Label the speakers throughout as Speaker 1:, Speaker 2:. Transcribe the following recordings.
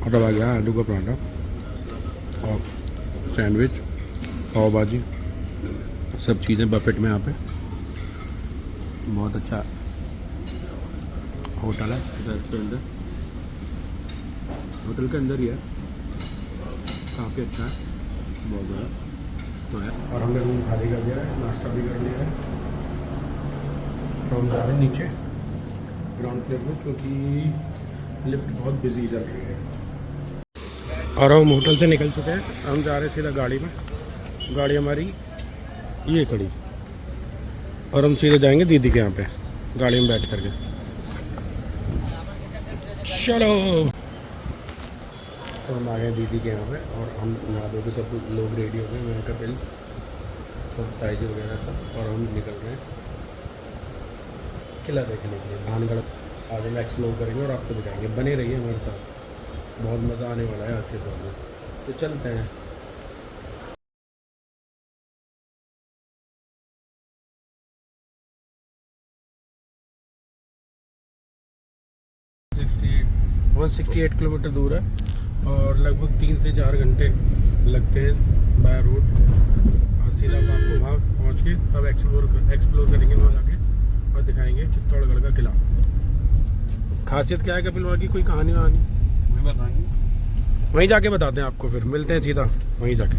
Speaker 1: और अब आ गया आलू का पराठा और सैंडविच, पाव भाजी, सब चीज़ें बफेट में यहाँ पे। बहुत अच्छा होटल है इसके अंदर, होटल के अंदर ही है, काफ़ी अच्छा है, बहुत ज़्यादा तो है। और हमने रूम खाली कर दिया है, नाश्ता भी कर लिया है और हम जा रहे हैं नीचे ग्राउंड फ्लोर में क्योंकि लिफ्ट बहुत बिजी चल रही है। और हम होटल से निकल चुके हैं, हम जा रहे हैं सीधा गाड़ी में। गाड़ी हमारी ये खड़ी और हम सीधे जाएंगे दीदी के यहाँ पे गाड़ी में बैठ करके। चलो तो हम आ गए दीदी के यहाँ पे और हम नहा धो के सब लोग रेडी हो गए, मैं कपिल सब ताइजी वगैरह सब, और हम निकल रहे हैं किला देखने के लिए भानगढ़। आज हम एक्सप्लोर करेंगे और आपको दिखाएंगे, बने रहिए हमारे साथ, बहुत मज़ा आने वाला है आज के दौर में। तो चलते हैं। वन 168 किलोमीटर दूर है और लगभग 3 से 4 घंटे लगते हैं बाय रोड। और सीधा आपको वहाँ पहुँच के तब एक्सप्लोर करेंगे, वहाँ जाके और दिखाएंगे चित्तौड़गढ़ का किला। खासियत क्या है कपिल वहाँ की, कोई कहानी वहानी वहीं बताएंगे, वहीं जाके बताते हैं आपको, फिर मिलते हैं सीधा वहीं जाके।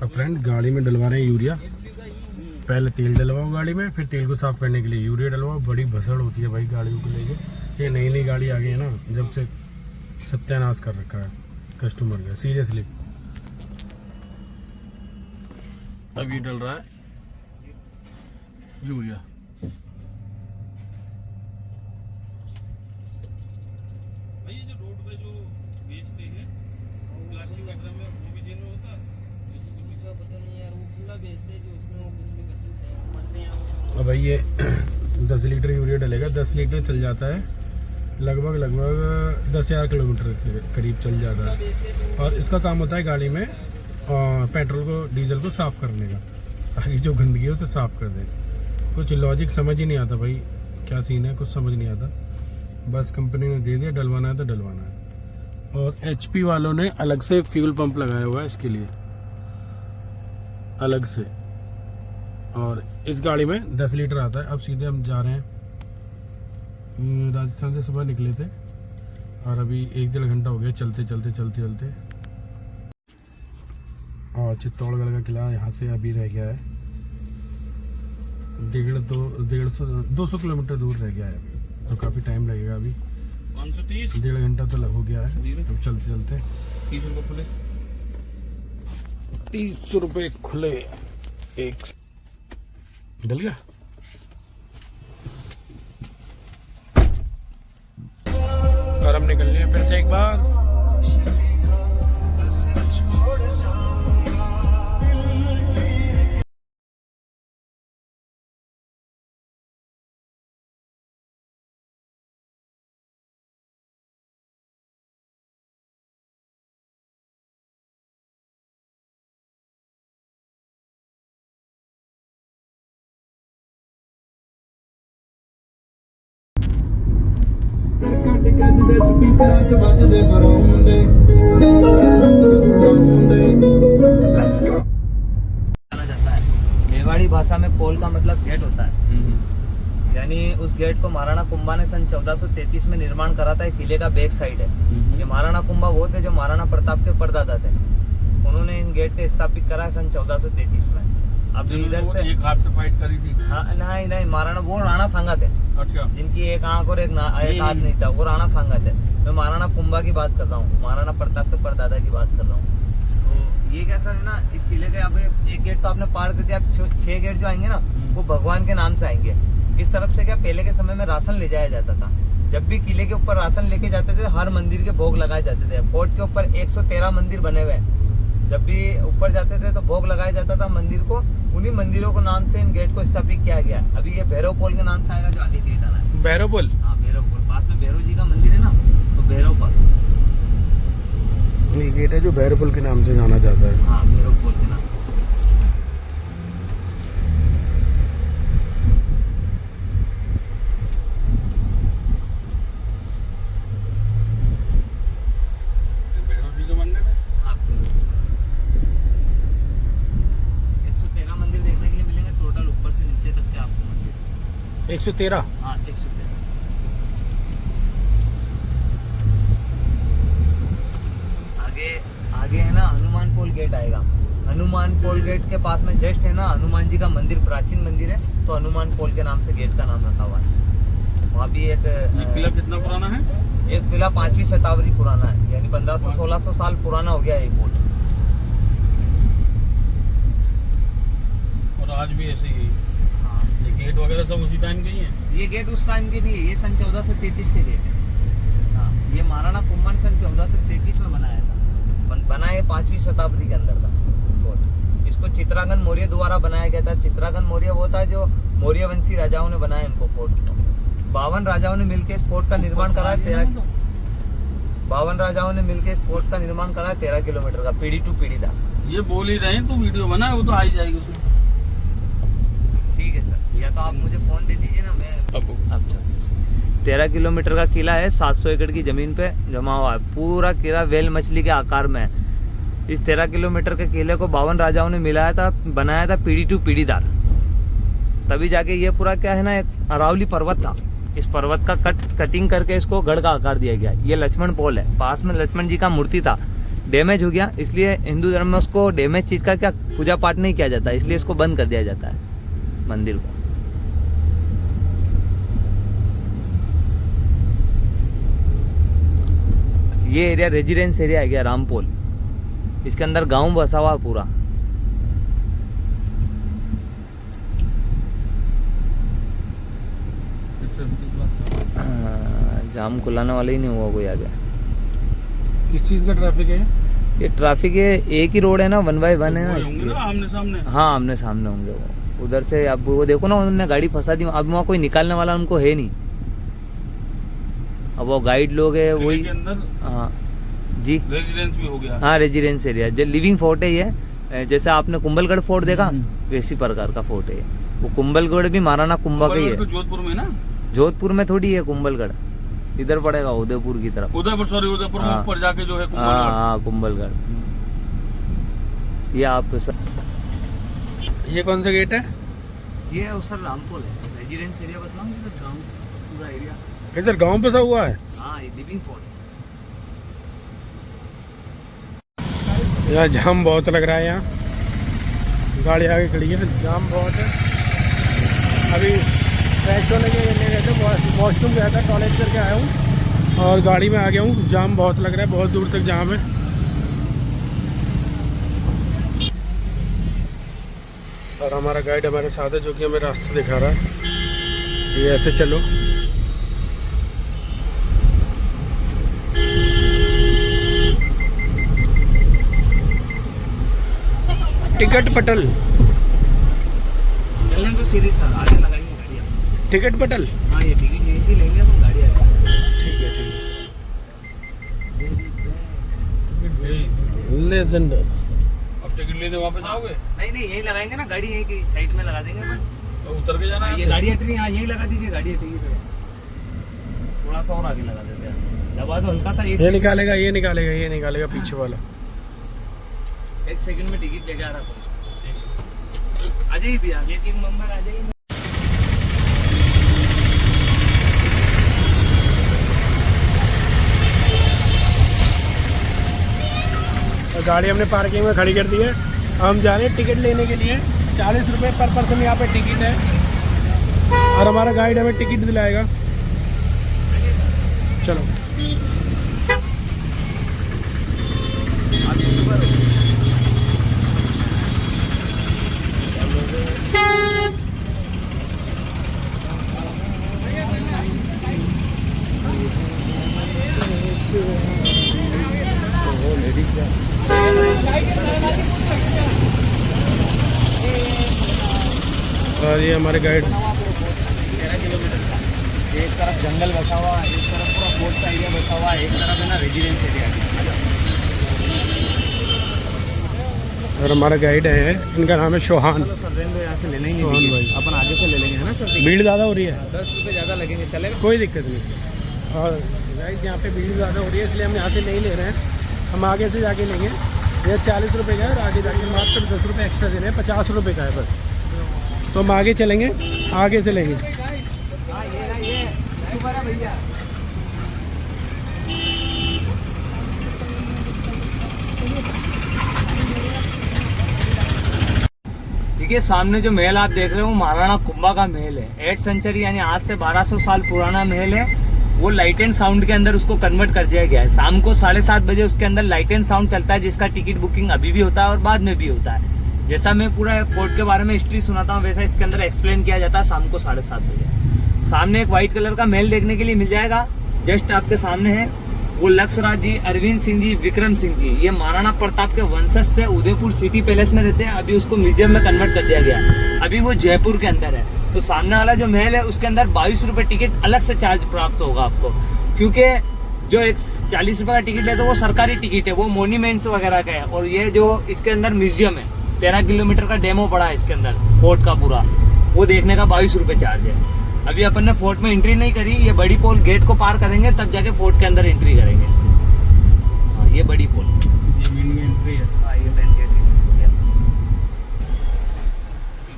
Speaker 1: अब फ्रेंड गाड़ी में डलवा रहे हैं यूरिया, पहले तेल डलवाओ गाड़ी में, फिर तेल को साफ करने के लिए यूरिया डलवाओ। बड़ी भसड़ होती है भाई गाड़ियों को लेके, ये नई नई गाड़ी आ गई है ना, जब से सत्यानाश कर रखा है कस्टमर का, सीरियसली। अब ये डल रहा है यूरिया।
Speaker 2: भाई ये जो रोड पे जो बेचते हैं प्लास्टिक का ड्रम में, वो भी जेल में होता है? पता नहीं यार, वो खुला बेचते हैं जो उसमें वो बिजली का।
Speaker 1: अब भाई ये 10 लीटर यूरिया डलेगा, 10 लीटर चल जाता है लगभग 10,000 किलोमीटर के करीब चल जाता है। और इसका काम होता है गाड़ी में पेट्रोल को, डीजल को साफ़ करने का, ताकि जो गंदगी है उसे साफ़ कर दे। कुछ लॉजिक समझ ही नहीं आता भाई, क्या सीन है कुछ समझ नहीं आता, बस कंपनी ने दे दिया, डलवाना है तो डलवाना है। और HP वालों ने अलग से फ्यूल पंप लगाया हुआ है इसके लिए, अलग से। और इस गाड़ी में 10 लीटर आता है। अब सीधे हम जा रहे हैं, राजस्थान से सुबह निकले थे और अभी 1-1.5 घंटा हो गया चलते चलते। और चित्तौड़गढ़ का किला यहाँ से अभी रह गया है 200 किलोमीटर दूर रह गया है अभी, तो काफ़ी टाइम लगेगा अभी।
Speaker 2: 530
Speaker 1: 1.5 घंटा तो हो गया है अब चलते
Speaker 2: 30 रुपये खुले,
Speaker 1: 30 रुपये खुले एक डल गया। और हम निकल लिए फिर से एक बार।
Speaker 3: ਗੱਜ ਦੇ ਸਪੀਕਰਾਂ 'ਚ ਵੱਜਦੇ ਬਰਾਉਂਦੇ
Speaker 4: जाता है। मेवाड़ी भाषा में पोल का मतलब गेट होता है, यानी उस गेट को महाराणा कुंभा ने सन 1433 में निर्माण करा था। किले का बैक साइड है। ये महाराणा कुंभा वो थे जो महाराणा प्रताप के परदादा थे, उन्होंने इन गेट को स्थापित करा है सन 1433 में। अब इधर से
Speaker 2: एक हाथ से फाइट करी थी।
Speaker 4: हाँ, नहीं महाराणा, वो राणा सांगा थे,
Speaker 2: अच्छा,
Speaker 4: जिनकी एक आंख और एक हाथ नहीं था, वो राणा सांगा थे। मैं महाराणा कुंभा की बात कर रहा हूँ, महाराणा प्रताप के परदादा की बात कर रहा हूँ। तो ये कैसा है ना, इस किले के अब एक गेट तो आपने पार कर दिया, अब 6 गेट जो आएंगे ना वो भगवान के नाम से आएंगे। इस तरफ से क्या, पहले के समय में राशन ले जाया जाता था। जब भी किले के ऊपर राशन लेके जाते थे, हर मंदिर के भोग लगाए जाते थे। फोर्ट के ऊपर 113 मंदिर बने हुए हैं। जब भी ऊपर जाते थे तो भोग लगाया जाता था मंदिर को। उन्हीं मंदिरों को नाम से इन गेट को स्थापित किया गया। अभी ये भैरव पोल के नाम से आएगा जो आगे गेट आ रहा है।
Speaker 1: भैरव पोल?
Speaker 4: हाँ, भैरव पोल। पास में भैरव जी का मंदिर है ना, तो भैरव पोल
Speaker 1: ये गेट है जो भैरव पोल के नाम से जाना जाता है।
Speaker 4: हाँ, भैरव पोल के नाम।
Speaker 1: 113।
Speaker 4: हाँ 113। आगे है ना हनुमान पोल गेट आएगा। हनुमान पोल गेट के पास में जस्ट है ना हनुमान जी का मंदिर, प्राचीन मंदिर है, तो हनुमान पोल के नाम से गेट का नाम रखा हुआ है। वहाँ भी एक
Speaker 2: ये किला कितना पुराना है?
Speaker 4: एक किला 5वीं शताब्दी पुराना है, यानी 1500-1600 साल पुराना हो गया है ये फोर्ट।
Speaker 2: और आज भी ऐसे ही
Speaker 4: हाँ
Speaker 2: ये गेट वगैरह सब उसी टाइम के ही है?
Speaker 4: ये गेट उस टाइम के नहीं है, ये सन 1433 के गेट है। हाँ ये महाराणा कुंभन सन 1433 में बनाया था। बना ये 5वीं शताब्दी के अंदर था फोर्ट। इसको चित्रांगन मौर्य द्वारा बनाया गया था। चित्रांगन मौर्य वो था जो मौर्य वंशी राजाओं ने बनाया इनको फोर्ट को। 52 राजाओं ने मिलकर इस फोर्ट का निर्माण करा। 52 राजाओं ने मिलकर इस फोर्ट का निर्माण करा 13 किलोमीटर का, पीढ़ी टू पीढ़ी था।
Speaker 2: ये बोल ही रहे हैं तो वीडियो बना है, वो तो आ ही जाएगी उसमें।
Speaker 4: ठीक है सर, या तो आप मुझे फोन दे दीजिए ना, मैं अब 13 किलोमीटर का किला है, 700 एकड़ की जमीन पे जमा हुआ है। पूरा किला वेल मछली के आकार में है। इस 13 किलोमीटर के किले को 52 राजाओं ने मिलाया था, बनाया था पीढ़ी टू पीढ़ीदार। तभी जाके ये पूरा क्या है ना, एक अरावली पर्वत था। इस पर्वत का कटिंग करके इसको गढ़ का आकार दिया गया। ये लक्ष्मण पोल है, पास में लक्ष्मण जी का मूर्ति था, डैमेज हो गया, इसलिए हिंदू धर्म में उसको डैमेज चीज का क्या पूजा पाठ नहीं किया जाता, इसलिए इसको बंद कर दिया जाता है मंदिर को। ये एरिया रेजिडेंस एरिया है गया रामपोल। इसके अंदर गांव बसा हुआ पूरा। जाम खुलाने वाला ही नहीं हुआ कोई आगे।
Speaker 1: किस चीज़ का ट्रैफिक है?
Speaker 4: ये ट्रैफिक है, एक ही रोड है ना, 1x1 है ना,
Speaker 2: वो होंगे ना आमने सामने?
Speaker 4: हाँ आमने सामने होंगे वो। उधर से अब वो देखो ना, उन्होंने गाड़ी फंसा दी। अब वहाँ कोई निकालने वाला उनको है नहीं। अब वो गाइड लोग है
Speaker 2: किले
Speaker 4: वही।
Speaker 2: के अंदर
Speaker 4: हाँ जी,
Speaker 2: रेजिडेंस भी हो गया।
Speaker 4: हाँ रेजिडेंस एरिया। जो लिविंग फोर्ट है ये, जैसे आपने कुंभलगढ़ फोर्ट देखा, वैसी प्रकार का फोर्ट है ये। वो कुंभलगढ़ भी महाराणा कुंभा का ही है।
Speaker 2: जोधपुर में ना?
Speaker 4: जोधपुर में थोड़ी है कुंभलगढ़, इधर पड़ेगा उदयपुर की तरफ।
Speaker 2: उदयपुर, सॉरी उदयपुर में
Speaker 4: हाँ।
Speaker 2: ऊपर जाके जो है
Speaker 4: हाँ कुंभलगढ़। ये आप
Speaker 1: ये कौन सा गेट है?
Speaker 4: ये सर रामपोल है, रेजिडेंस एरिया बताऊँ इधर गाँव पूरा एरिया।
Speaker 1: इधर गांव बसा हुआ है।
Speaker 4: हाँ ये लिविंग फोर्ट।
Speaker 1: यहाँ जाम बहुत लग रहा है। यहाँ गाड़ी आगे खड़ी है, जाम बहुत है। अभी फ्रेश होने के लिए गए थे, वॉशरूम गया था, टॉयलेट करके आया हूँ और गाड़ी में आ गया हूँ। जाम बहुत लग रहा है, बहुत दूर तक जाम है। और हमारा गाइड हमारे साथ है जो कि हमें रास्ता दिखा रहा है। ये ऐसे चलो। टिकट पटल,
Speaker 4: चलने तो सीधे सर आगे लगाएंगे गाड़ियाँ।
Speaker 1: टिकट पटल।
Speaker 4: हाँ ये टिकट यहीं से लेंगे तो गाड़ी आएगी।
Speaker 1: ठीक है ठीक है। लेजेंड।
Speaker 2: अब टिकट लेने वापस आओगे?
Speaker 4: नहीं नहीं यहीं लगाएंगे ना, गाड़ी यहीं की साइड में लगा देंगे अपन।
Speaker 2: तो उतर के जाना है?
Speaker 4: ये गाड़ी हट रही है, हाँ यहीं लगा दीजिए गाड़ी हटेगी तो। थोड़ा सा और आगे लगा देते हैं, दबा दो हल्का सा।
Speaker 1: ये निकालेगा, ये निकालेगा, ये निकालेगा पीछे वाला।
Speaker 4: एक सेकंड में टिकट लेके आ रहा हूँ। आ जाइए भैया, गेट के नंबर आ जाइए।
Speaker 1: गाड़ी हमने पार्किंग में खड़ी कर दी है। हम जा रहे हैं टिकट लेने के लिए। 40 रुपये पर पर्सन यहाँ पे टिकट है और हमारा गाइड हमें टिकट दिलाएगा। चलो और ये हमारे गाइड।
Speaker 4: 13 किलोमीटर का, एक तरफ जंगल बसा हुआ, एक तरफ पूरा फोर्ट का एरिया बसा हुआ, एक तरफ है ना रेजिडेंस एरिया।
Speaker 1: और हमारा गाइड है, इनका नाम है सोहान।
Speaker 4: चलो सर रेंगे यहाँ से ले लेंगे
Speaker 1: सोहन भाई।
Speaker 4: टिकट। अपन आगे से ले लेंगे है ना सर।
Speaker 1: भीड़ ज़्यादा हो रही है,
Speaker 4: 10 रुपये ज़्यादा लगेंगे, चलेगा?
Speaker 1: कोई दिक्कत नहीं। और गाइड यहाँ पे भीड़ ज़्यादा हो रही है इसलिए हम यहाँ से नहीं ले रहे हैं, हम आगे से जाके लेंगे। ये 40 रुपये का है और आगे जाके मात्र 10 रुपये एक्स्ट्रा देने हैं, 50 रुपये का है बस। तो हम आगे चलेंगे, आगे से लेंगे।
Speaker 4: ऊपर है भैया। देखिए सामने जो महल आप देख रहे हो महाराणा कुंभा का महल है। 8th सेंचुरी यानी आज से 1200 साल पुराना महल है। वो लाइट एंड साउंड के अंदर उसको कन्वर्ट कर दिया गया है। शाम को 7:30 बजे उसके अंदर लाइट एंड साउंड चलता है, जिसका टिकट बुकिंग अभी भी होता है और बाद में भी होता है। जैसा मैं पूरा फोर्ट के बारे में हिस्ट्री सुनाता हूँ वैसा इसके अंदर एक्सप्लेन किया जाता है शाम को 7:30 बजे। सामने एक व्हाइट कलर का महल देखने के लिए मिल जाएगा, जस्ट आपके सामने है। वो लक्ष्यराज जी, अरविंद सिंह जी, विक्रम सिंह जी, ये महाराणा प्रताप के वंशज थे। उदयपुर सिटी पैलेस में रहते हैं। अभी उसको म्यूजियम में कन्वर्ट कर दिया गया है। अभी वो जयपुर के अंदर है। तो सामने वाला जो महल है उसके अंदर 22 रुपए टिकट अलग से चार्ज प्राप्त होगा आपको, क्योंकि जो एक 40 रुपए का टिकट है तो वो सरकारी टिकट है, वो मोन्यूमेंट्स वगैरह का है। और ये जो इसके अंदर म्यूजियम है, 13 किलोमीटर का डेमो पड़ा है इसके अंदर फोर्ट का पूरा, वो देखने का 22 रुपए चार्ज है। अभी अपन ने फोर्ट में एंट्री नहीं करी, ये बड़ी पोल गेट को पार करेंगे तब जाके फोर्ट के अंदर एंट्री करेंगे। हाँ, ये बड़ी पोल,
Speaker 1: ये मेन एंट्री है।
Speaker 4: हाँ ये मेन गेट है।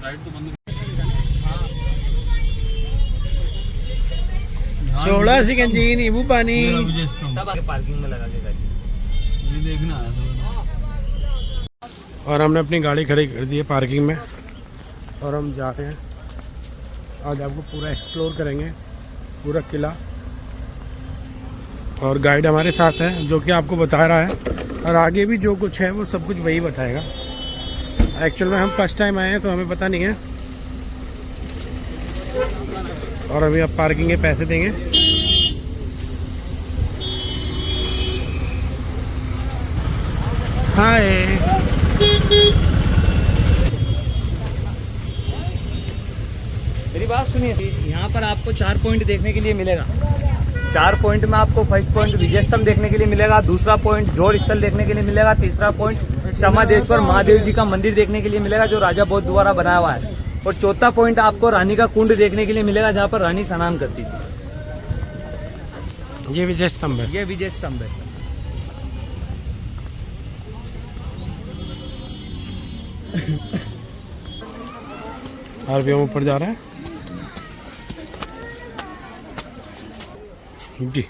Speaker 2: राइट तो बंद
Speaker 1: 16 सिकंजी नींबू पानी।
Speaker 4: सब आगे पार्किंग में लगा के गाड़ी।
Speaker 2: ये देखना है।
Speaker 1: और हमने अपनी गाड़ी खड़ी कर दी है पार्किंग में और हम जा रहे हैं। आज आपको पूरा एक्सप्लोर करेंगे, पूरा किला। और गाइड हमारे साथ है जो कि आपको बता रहा है, और आगे भी जो कुछ है वो सब कुछ वही बताएगा। एक्चुअल में हम फर्स्ट टाइम आए हैं तो हमें पता नहीं है। और अभी आप पार्किंग के पैसे देंगे। हाय,
Speaker 4: मेरी बात सुनिए, यहाँ पर आपको 4 पॉइंट देखने के लिए मिलेगा। 4 पॉइंट में आपको फर्स्ट पॉइंट विजय स्तंभ देखने के लिए मिलेगा, दूसरा पॉइंट जोड़ स्थल देखने के लिए मिलेगा, तीसरा पॉइंट क्षमादेश्वर महादेव जी का मंदिर देखने के लिए मिलेगा जो राजा बौद्ध द्वारा बनाया हुआ है, और चौथा पॉइंट आपको रानी का कुंड देखने के लिए मिलेगा जहाँ पर रानी स्नान करती थी।
Speaker 1: ये विजय स्तंभ है।
Speaker 4: ये विजय स्तंभ है।
Speaker 1: और भी हम ऊपर जा रहे हैं जी।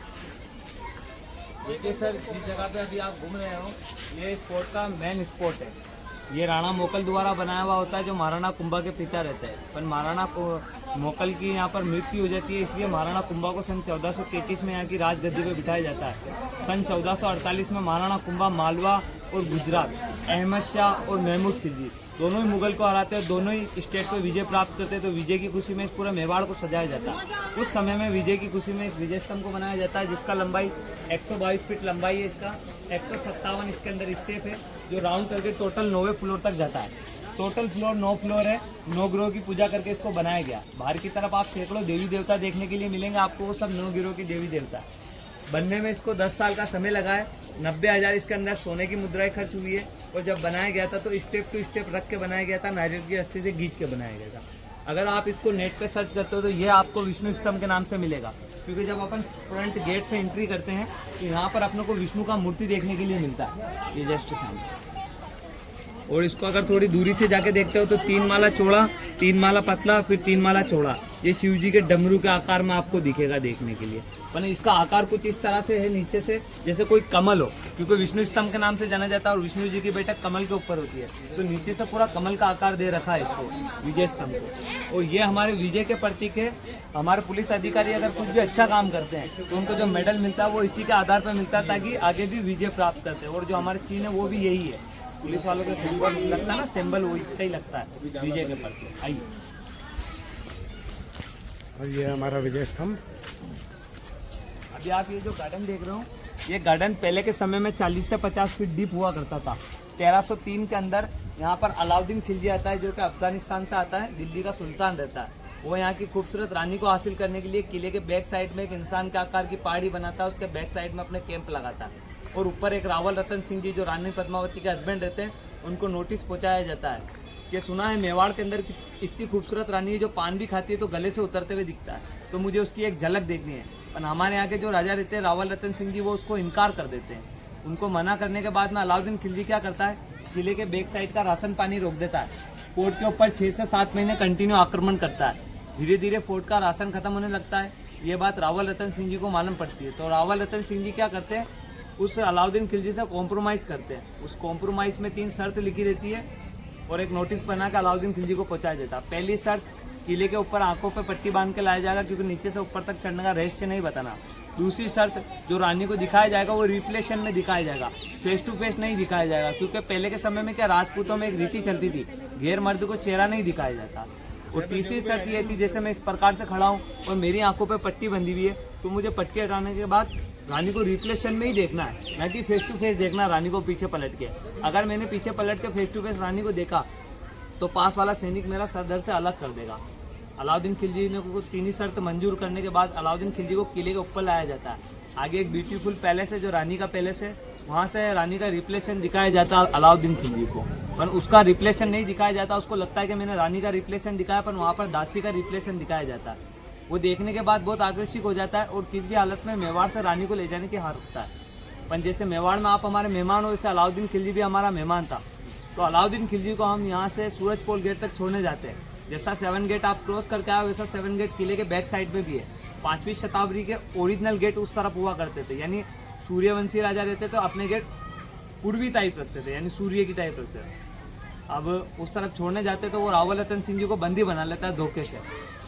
Speaker 4: देखिए सर, जिस जगह पे अभी आप घूम रहे हो ये फोर्ट का मेन स्पॉट है। ये राणा मोकल द्वारा बनाया हुआ होता है जो महाराणा कुंभा के पिता रहते हैं। पर महाराणा मोकल की यहाँ पर मृत्यु हो जाती है, इसलिए महाराणा कुंभा को सन 1433 में यहाँ की राजगद्दी पे बिठाया जाता है। सन 1448 में महाराणा कुंभा मालवा और गुजरात, अहमद शाह और महमूद खिलजी दोनों ही मुगल को हराते हैं, दोनों ही स्टेट पे विजय प्राप्त करते हैं। तो विजय की खुशी में इस पूरे मेवाड़ को सजाया जाता है। उस समय में विजय की खुशी में एक विजय स्तंभ को बनाया जाता है जिसका लंबाई 122 फीट लंबाई है। इसका 157 इसके अंदर स्टेप है जो राउंड करके टोटल 9वें फ्लोर तक जाता है। टोटल फ्लोर 9 फ्लोर है। 9 ग्रोह की पूजा करके इसको बनाया गया। बाहर की तरफ आप सैकड़ों देवी देवता देखने के लिए मिलेंगे आपको, वो सब 9 गिरोह की देवी देवता। बनने में इसको 10 साल का समय लगा है। 90,000 इसके अंदर सोने की मुद्राएं खर्च हुई है। और जब बनाया गया था तो स्टेप टू स्टेप रख के बनाया गया था, नारियल की रस्सी से खींच के बनाया गया था। अगर आप इसको नेट पे सर्च करते हो तो ये आपको विष्णु स्तंभ के नाम से मिलेगा, क्योंकि जब अपन फ्रंट गेट से एंट्री करते हैं तो यहाँ पर अपने को विष्णु का मूर्ति देखने के लिए मिलता है, ये जस्ट सामने। और इसको अगर थोड़ी दूरी से जाके देखते हो तो 3 माला चौड़ा, 3 माला पतला, फिर 3 माला चौड़ा, ये शिव जी के डमरू के आकार में आपको दिखेगा देखने के लिए। पर इसका आकार कुछ इस तरह से है नीचे से जैसे कोई कमल हो, क्योंकि विष्णु स्तंभ के नाम से जाना जाता है और विष्णु जी की बैठक कमल के ऊपर होती है, तो नीचे से पूरा कमल का आकार दे रखा है इसको, विजय स्तंभ को। और ये हमारे विजय के प्रतीक है। हमारे पुलिस अधिकारी अगर कुछ भी अच्छा काम करते हैं तो उनको जो मेडल मिलता है वो इसी के आधार पर मिलता है, ताकि आगे भी विजय प्राप्त करते हैं। और जो हमारे चिन्ह है वो भी यही है, पुलिस वालों का सिंबल लगता है ना, सिंबल वो इसका ही लगता है विजय के प्रति। आइए,
Speaker 1: और ये हमारा विजय स्तंभ।
Speaker 4: अभी आप ये जो गार्डन देख रहे हो, ये गार्डन पहले के समय में 40 से 50 फीट डीप हुआ करता था। 1303 के अंदर यहाँ पर अलाउद्दीन खिलजी आता है जो कि अफगानिस्तान से आता है, दिल्ली का सुल्तान रहता है। वो यहाँ की खूबसूरत रानी को हासिल करने के लिए किले के बैक साइड में एक इंसान के आकार की पहाड़ी बनाता है, उसके बैक साइड में अपने कैंप लगाता है। और ऊपर एक रावल रतन सिंह जी जो रानी पद्मावती के हस्बैंड रहते हैं, उनको नोटिस पहुँचाया जाता है कि सुना है मेवाड़ के अंदर इतनी खूबसूरत रानी है जो पान भी खाती है तो गले से उतरते हुए दिखता है, तो मुझे उसकी एक झलक देखनी है। पर हमारे यहाँ के जो राजा रहते हैं रावल रतन सिंह जी, वो उसको इनकार कर देते हैं। उनको मना करने के बाद में अलाउद्दीन खिलजी क्या करता है, किले के बैक साइड का राशन पानी रोक देता है। फोर्ट के ऊपर 6 से 7 महीने कंटिन्यू आक्रमण करता है। धीरे धीरे फोर्ट का राशन खत्म होने लगता है। ये बात रावल रतन सिंह जी को मालूम पड़ती है। तो रावल रतन सिंह जी क्या करते हैं, उस अलाउद्दीन खिलजी से कॉम्प्रोमाइज़ करते हैं। उस कॉम्प्रोमाइज़ में 3 शर्त लिखी रहती है और एक नोटिस बना के अलाउद्दीन खिलजी को पहुंचाया जाता। पहली शर्त, किले के ऊपर आंखों पे पट्टी बांध के लाया जाएगा क्योंकि नीचे से ऊपर तक चढ़ने का रहस्य नहीं बताना। दूसरी शर्त, जो रानी को दिखाया जाएगा वो रिफ्लेक्शन में दिखाया जाएगा, फेस टू फेस नहीं दिखाया जाएगा, क्योंकि पहले के समय में क्या राजपूतों में एक रीति चलती थी, गैर मर्द को चेहरा नहीं दिखाया जाता। और तीसरी शर्त ये थी, जैसे मैं इस प्रकार से खड़ा हूँ और मेरी आंखों पे पट्टी बंधी हुई है, तो मुझे पट्टी हटाने के बाद रानी को रिफ्लेक्शन में ही देखना है, ना कि फेस टू फेस देखना रानी को पीछे पलट के। अगर मैंने पीछे पलट के फेस टू फेस रानी को देखा तो पास वाला सैनिक मेरा सर धड़ से अलग कर देगा। अलाउद्दीन खिलजी ने को 3 ही शर्त मंजूर करने के बाद अलाउद्दीन खिलजी को किले के ऊपर लाया जाता है। आगे एक ब्यूटीफुल पैलेस है जो रानी का पैलेस है, वहाँ से रानी का रिफ्लेक्शन दिखाया जाता है अलाउद्दीन खिलजी को, पर उसका रिफ्लेक्शन नहीं दिखाया जाता। उसको लगता है कि मैंने रानी का रिफ्लेक्शन दिखाया, पर वहाँ पर दासी का रिफ्लेक्शन दिखाया जाता है। वो देखने के बाद बहुत आकर्षित हो जाता है और किसी भी हालत में मेवाड़ से रानी को ले जाने की हार रखता है। पर जैसे मेवाड़ में आप हमारे मेहमान हो, वैसे अलाउद्दीन खिलजी भी हमारा मेहमान था। तो अलाउद्दीन खिलजी को हम यहाँ से सूरजपोल गेट तक छोड़ने जाते हैं। जैसा 7 गेट आप क्रॉस करके आए वैसा 7 गेट किले के बैक साइड में भी है। 5वीं शताब्दी के ओरिजिनल गेट उस तरफ हुआ करते थे, यानी सूर्यवंशी राजा रहते तो अपने गेट पूर्वी टाइप रखते थे, यानी सूर्य की टाइप रखते थे। अब उस तरफ छोड़ने जाते तो वो रावल रतन सिंह जी को बंदी बना लेता है धोखे से।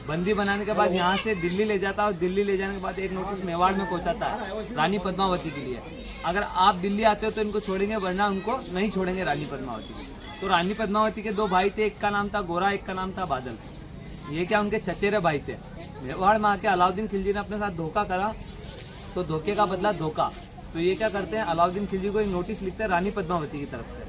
Speaker 4: बंदी बनाने के बाद यहाँ से दिल्ली ले जाता है और दिल्ली ले जाने के बाद एक नोटिस मेवाड़ में पहुँचाता है रानी पद्मावती के लिए। अगर आप दिल्ली आते हो तो इनको छोड़ेंगे, वरना उनको नहीं छोड़ेंगे रानी पद्मावती को। तो रानी पद्मावती के 2 भाई थे, एक का नाम था गोरा, एक का नाम था बादल। ये क्या उनके चचेरे भाई थे। मेवाड़ में आके अलाउद्दीन खिलजी ने अपने साथ धोखा करा, तो धोखे का बदला धोखा। तो ये क्या करते हैं, अलाउद्दीन खिलजी को एक नोटिस लिखते हैं रानी पद्मावती की तरफ से।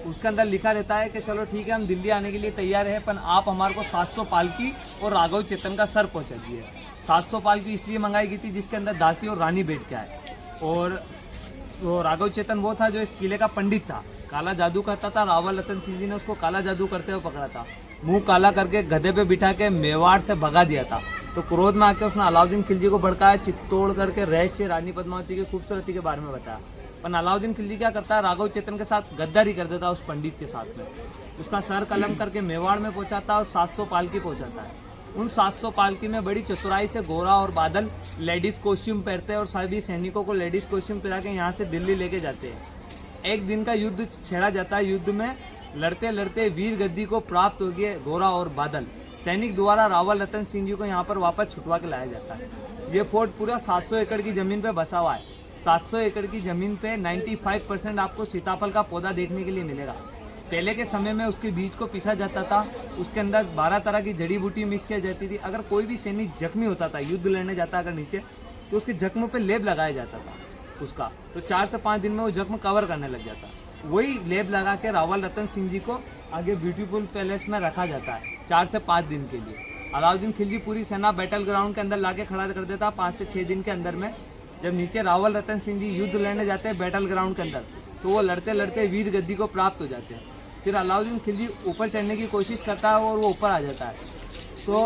Speaker 4: उसके अंदर लिखा रहता है कि चलो ठीक है, हम दिल्ली आने के लिए तैयार हैं, पर आप हमारे को 700 पालकी और राघव चेतन का सर पहुँचा दिए। 700 पालकी इसलिए मंगाई गई थी जिसके अंदर दासी और रानी बैठ के आए, और तो राघव चेतन वो था जो इस किले का पंडित था, काला जादू करता था। रावल रतन सिंह जी ने उसको काला जादू करते हुए पकड़ा था, मुंह काला करके गधे पे बिठा के मेवाड़ से भगा दिया था। तो क्रोध में आके उसने अलाउद्दीन खिलजी को भड़काया, चित्तौड़ करके रहस्य रानी पद्मावती की खूबसूरती के बारे में बताया। पर अलाउद्दीन खिलजी क्या करता है, राघव चेतन के साथ गद्दारी कर देता उस पंडित के साथ में। उसका सर कलम करके मेवाड़ में पहुंचाता और 700 पालकी पहुंचाता है। उन 700 पालकी में बड़ी चतुराई से गोरा और बादल लेडीज कॉस्ट्यूम पहनते हैं और सभी सैनिकों को लेडीज कॉस्ट्यूम पहना के यहाँ से दिल्ली लेके जाते हैं। एक दिन का युद्ध छेड़ा जाता है। युद्ध में लड़ते लड़ते वीर गद्दी को प्राप्त हो गए गोरा और बादल। सैनिक द्वारा रावल रतन सिंह जी को यहाँ पर वापस छुटवा के लाया जाता है। ये फोर्ट पूरा 700 एकड़ की जमीन पे बसा हुआ है। 700 एकड़ की जमीन पे 95% आपको सीताफल का पौधा देखने के लिए मिलेगा। पहले के समय में उसके बीज को पीसा जाता था, उसके अंदर 12 तरह की जड़ी बूटी मिक्स की जाती थी। अगर कोई भी सैनिक जख्मी होता था, युद्ध लड़ने जाता अगर नीचे, तो उसके जख्म पे लेप लगाया जाता था उसका, तो 4 से 5 दिन में वो जख्म कवर करने लग जाता। वही लेप लगा के रावल रतन सिंह जी को आगे ब्यूटीफुल पैलेस में रखा जाता है 4 से 5 दिन के लिए। अलाउद्दीन खिलजी पूरी सेना बैटल ग्राउंड के अंदर लाके खड़ा कर देता 5 से 6 दिन के अंदर में। जब नीचे रावल रतन सिंह जी युद्ध लड़ने जाते हैं बैटल ग्राउंड के अंदर, तो वो लड़ते लड़ते वीर गद्दी को प्राप्त हो जाते हैं। फिर अलाउद्दीन खिलजी ऊपर चढ़ने की कोशिश करता है और वो ऊपर आ जाता है। तो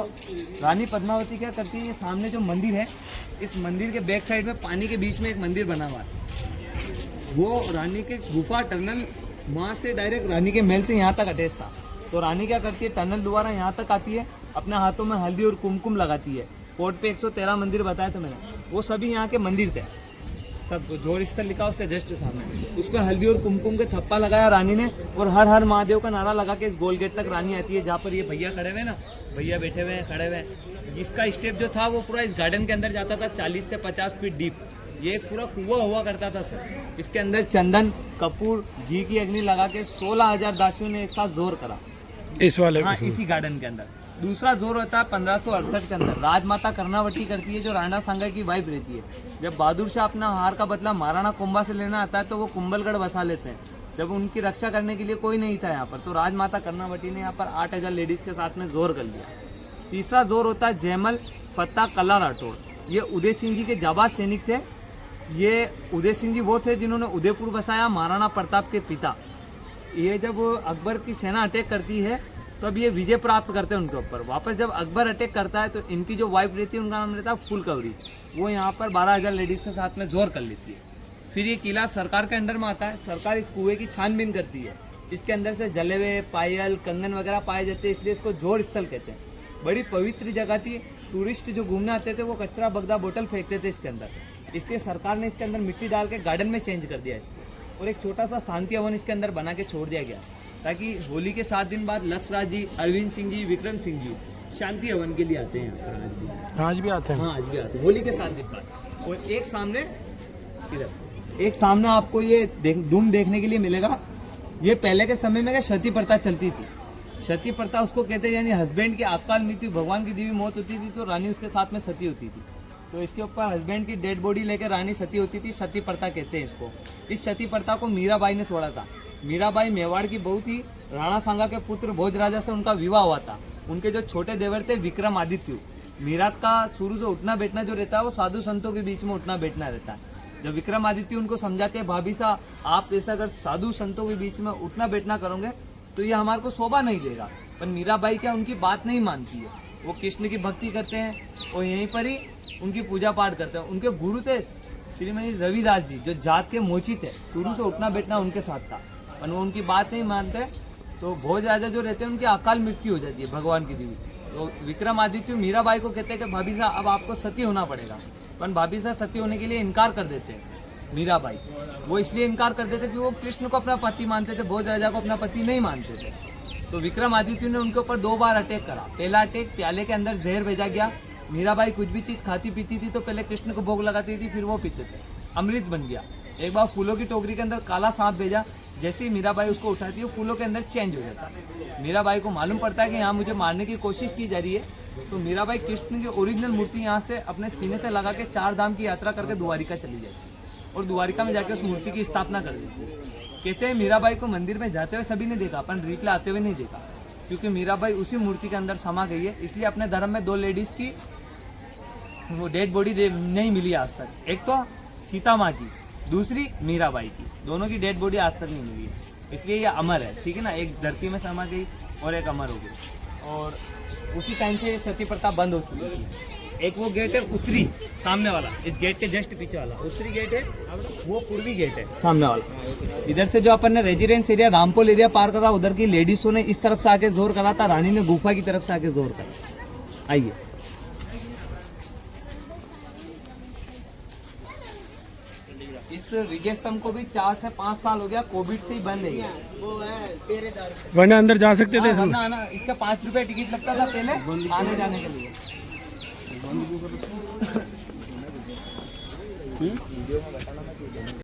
Speaker 4: रानी पद्मावती क्या करती है, ये सामने जो मंदिर है, इस मंदिर के बैक साइड में पानी के बीच में एक मंदिर बना हुआ है। वो रानी के गुफा टनल वहाँ से डायरेक्ट रानी के महल से यहाँ तक अटैच था। तो रानी क्या करती है, टनल द्वारा यहाँ तक आती है, अपने हाथों में हल्दी और कुमकुम लगाती है। कोर्ट पे 113 मंदिर बताए थे मैंने, वो सभी यहाँ के मंदिर थे। सब जोर स्थल लिखा उसके जस्ट सामने, उस पर हल्दी और कुमकुम के थप्पा लगाया रानी ने, और हर हर महादेव का नारा लगा के इस गोल गेट तक रानी आती है, जहाँ पर ये भैया खड़े हुए ना, भैया बैठे हुए हैं, खड़े हुए हैं। इसका स्टेप जो था वो पूरा इस गार्डन के अंदर जाता था, 40 से 50 फीट डीप। ये एक पूरा कुआं हुआ करता था सर। इसके अंदर चंदन, कपूर, घी की अग्नि लगा के 16,000 दासियों ने एक साथ जोर करा
Speaker 1: इस वाले
Speaker 4: हाँ, इसी गार्डन के अंदर। दूसरा जोर होता है 1568 के अंदर, राजमाता कर्णावती करती है, जो राणा सांगा की वाइफ रहती है। जब बहादुर शाह अपना हार का बदला महाराणा कुंभा से लेना आता है, तो वो कुंभलगढ़ बसा लेते हैं। जब उनकी रक्षा करने के लिए कोई नहीं था यहाँ पर, तो राजमाता कर्णावती ने यहाँ पर 8,000 लेडीज के साथ में जोर कर लिया। तीसरा जोर होता है जयमल पत्ता कला राठौड़। ये उदय सिंह जी के जाबाज सैनिक थे। ये उदय सिंह जी वो थे जिन्होंने उदयपुर बसाया, महाराणा प्रताप के पिता। ये जब अकबर की सेना अटैक करती है, तो अब ये विजय प्राप्त करते हैं उनके ऊपर। वापस जब अकबर अटैक करता है, तो इनकी जो वाइफ रहती है उनका नाम रहता है फुलकवरी। वो यहाँ पर 12,000 लेडीज के साथ में जोर कर लेती है। फिर ये किला सरकार के अंडर में आता है। सरकार इस कुएं की छानबीन करती है, इसके अंदर से जले हुए पायल, कंगन वगैरह पाए जाते हैं, इसलिए इसको जोर स्थल कहते हैं। बड़ी पवित्र जगह थी। टूरिस्ट जो घूमने आते थे वो कचरा बगदा बोतल फेंकते थे इसके अंदर, इसलिए सरकार ने इसके अंदर मिट्टी डाल के गार्डन में चेंज कर दिया इसको, और एक छोटा सा शांति हवन इसके अंदर बना के छोड़ दिया गया, ताकि होली के 7 दिन बाद लक्ष्यराज जी, अरविंद सिंह जी, विक्रम सिंह जी शांति हवन के लिए आते हैं यहाँ पर आज भी।
Speaker 1: आज भी आते हैं।
Speaker 4: हाँ, आज भी आते हैं होली के 7 दिन बाद। और एक सामने इधर, एक सामने आपको ये डूम देखने के लिए मिलेगा। ये पहले के समय में क्या सती प्रथा चलती थी। सती प्रथा उसको कहते हैं, यानी हस्बैंड की अकाल मृत्यु, भगवान की दी हुई मौत होती थी तो रानी उसके साथ में सती होती थी। तो इसके ऊपर हस्बैंड की डेड बॉडी लेकर रानी सती होती थी, सती प्रथा कहते हैं इसको। इस सती प्रथा को मीराबाई ने तोड़ा था। मीराबाई मेवाड़ की बहू थी, राणा सांगा के पुत्र भोज राजा से उनका विवाह हुआ था। उनके जो छोटे देवर थे विक्रमादित्य। मीरात का शुरू से उठना बैठना जो रहता है वो साधु संतों के बीच में उठना बैठना रहता है। जब विक्रमादित्य उनको समझाते हैं, भाभी सा आप ऐसा अगर साधु संतों के बीच में उठना बैठना करोगे तो ये हमारे को शोभा नहीं देगा। पर मीराबाई क्या उनकी बात नहीं मानती है, वो कृष्ण की भक्ति करते हैं और यहीं पर ही उनकी पूजा पाठ करते हैं। उनके गुरु थे श्रीमती रविदास जी, जो जात के मोची थे, शुरू से उठना बैठना उनके साथ था, पर वो उनकी बात नहीं मानते तो भोज राजा जो रहते हैं उनकी अकाल मृत्यु हो जाती है भगवान की देवी। तो विक्रमादित्य मीराबाई को कहते हैं कि भाभी साहब अब आपको सती होना पड़ेगा, पर भाभी साहब सती होने के लिए इनकार कर देते हैं मीराबाई। वो इसलिए इनकार कर देते कि वो कृष्ण को अपना पति मानते थे, भोज राजा को अपना पति नहीं मानते थे। तो विक्रमादित्य ने उनके ऊपर 2 बार अटैक करा। पहला अटैक, प्याले के अंदर जहर भेजा गया। मीराबाई कुछ भी चीज़ खाती पीती थी तो पहले कृष्ण को भोग लगाती थी, फिर वो पीते थे, अमृत बन गया। एक बार फूलों की टोकरी के अंदर काला सांप भेजा, जैसे ही मीराबाई उसको उठाती है वो फूलों के अंदर चेंज हो जाता है। मीराबाई को मालूम पड़ता है कि यहाँ मुझे मारने की कोशिश की जा रही है, तो मीराबाई कृष्ण की ओरिजिनल मूर्ति यहाँ से अपने सीने से लगा के 4 धाम की यात्रा करके द्वारिका चली जाती और द्वारिका में जाके उस मूर्ति की स्थापना कर देती। कहते हैं मीराबाई को मंदिर में जाते हुए सभी ने देखा, पर रिप्ले आते हुए नहीं देखा, क्योंकि मीराबाई उसी मूर्ति के अंदर समा गई है। इसलिए अपने धर्म में 2 लेडीज की वो डेड बॉडी नहीं मिली आज तक। एक तो सीता माँ की, दूसरी मीराबाई की, दोनों की डेड बॉडी आज तक नहीं मिली है। इसलिए ये अमर है, ठीक है ना। एक धरती में समा गई और एक अमर हो गई, और उसी टाइम से ये सती प्रथा बंद हो चुकी है। एक वो गेट है उत्तरी सामने वाला, इस गेट के जस्ट पीछे वाला उत्तरी गेट है, वो पूर्वी गेट है सामने वाला। इधर से जो अपन ने रेजिडेंस एरिया रामपुर एरिया पार करा, उधर की लेडीजों ने इस तरफ से आके जोर करा था, रानी ने गुफा की तरफ से आके जोर करा। आइए, इस विजय स्तंभ को भी 4 से 5 साल हो गया, कोविड से ही बंद है ये।
Speaker 1: वरना अंदर जा सकते थे इसमें।
Speaker 4: ना इसका 5 रुपए टिकट लगता था पहले आने जाने के लिए।